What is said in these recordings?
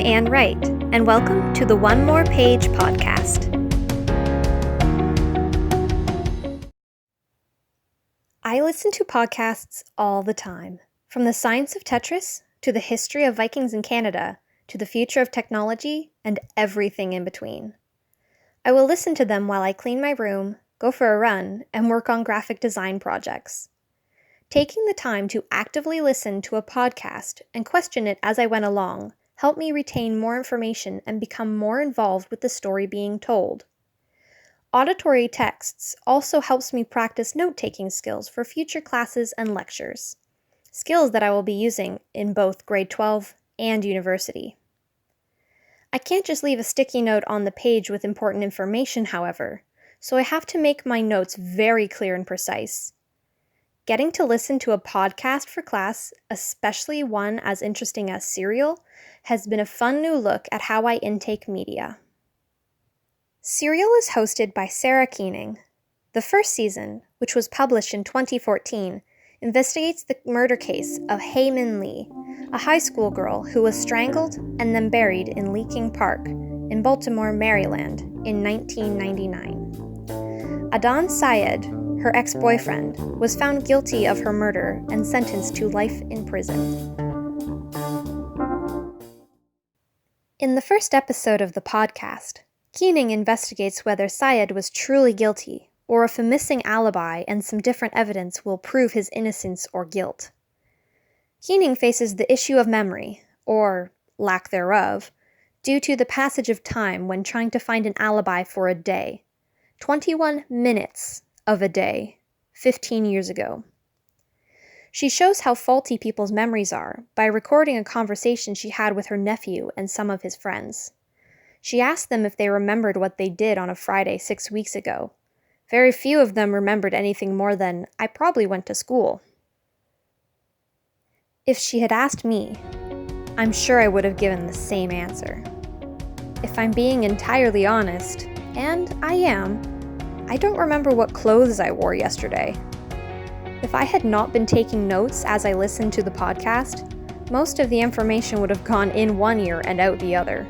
Anne Wright, and welcome to the One More Page podcast. I listen to podcasts all the time, from the science of Tetris, to the history of Vikings in Canada, to the future of technology, and everything in between. I will listen to them while I clean my room, go for a run, and work on graphic design projects. Taking the time to actively listen to a podcast and question it as I went along helped me retain more information and become more involved with the story being told. Auditory texts also helps me practice note-taking skills for future classes and lectures, skills that I will be using in both grade 12 and university. I can't just leave a sticky note on the page with important information, however, so I have to make my notes very clear and precise. Getting to listen to a podcast for class, especially one as interesting as Serial, has been a fun new look at how I intake media. Serial is hosted by Sarah Koenig. The first season, which was published in 2014, investigates the murder case of Hae Min Lee, a high school girl who was strangled and then buried in Leaking Park in Baltimore, Maryland in 1999. Adnan Syed, her ex-boyfriend, was found guilty of her murder and sentenced to life in prison. In the first episode of the podcast, Koenig investigates whether Syed was truly guilty, or if a missing alibi and some different evidence will prove his innocence or guilt. Koenig faces the issue of memory, or lack thereof, due to the passage of time when trying to find an alibi for a day. 21 minutes of a day, 15 years ago. She shows how faulty people's memories are by recording a conversation she had with her nephew and some of his friends. She asked them if they remembered what they did on a Friday 6 weeks ago. Very few of them remembered anything more than, "I probably went to school." If she had asked me, I'm sure I would have given the same answer. If I'm being entirely honest, and I am, I don't remember what clothes I wore yesterday. If I had not been taking notes as I listened to the podcast, most of the information would have gone in one ear and out the other.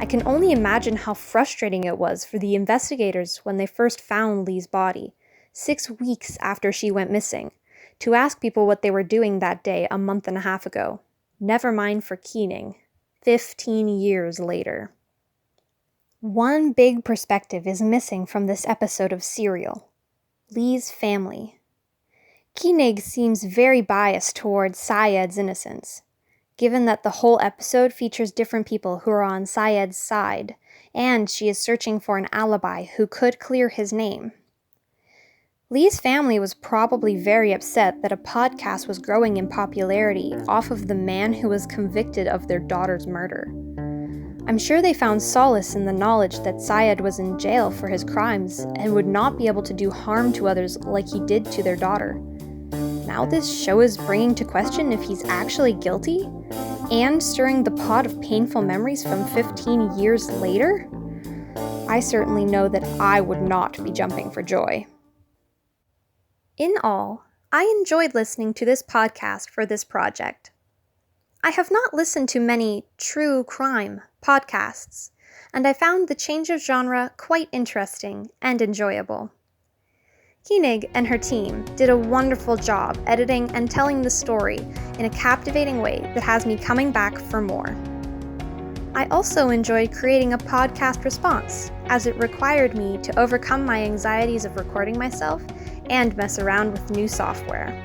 I can only imagine how frustrating it was for the investigators when they first found Lee's body, 6 weeks after she went missing, to ask people what they were doing that day a month and a half ago. Never mind for Koenig, 15 years later. One big perspective is missing from this episode of Serial: Lee's family. Koenig seems very biased towards Syed's innocence, given that the whole episode features different people who are on Syed's side, and she is searching for an alibi who could clear his name. Lee's family was probably very upset that a podcast was growing in popularity off of the man who was convicted of their daughter's murder. I'm sure they found solace in the knowledge that Syed was in jail for his crimes and would not be able to do harm to others like he did to their daughter. Now this show is bringing to question if he's actually guilty, and stirring the pot of painful memories from 15 years later? I certainly know that I would not be jumping for joy. In all, I enjoyed listening to this podcast for this project. I have not listened to many true crime podcasts, and I found the change of genre quite interesting and enjoyable. Koenig and her team did a wonderful job editing and telling the story in a captivating way that has me coming back for more. I also enjoyed creating a podcast response, as it required me to overcome my anxieties of recording myself and mess around with new software.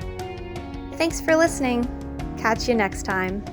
Thanks for listening. Catch you next time.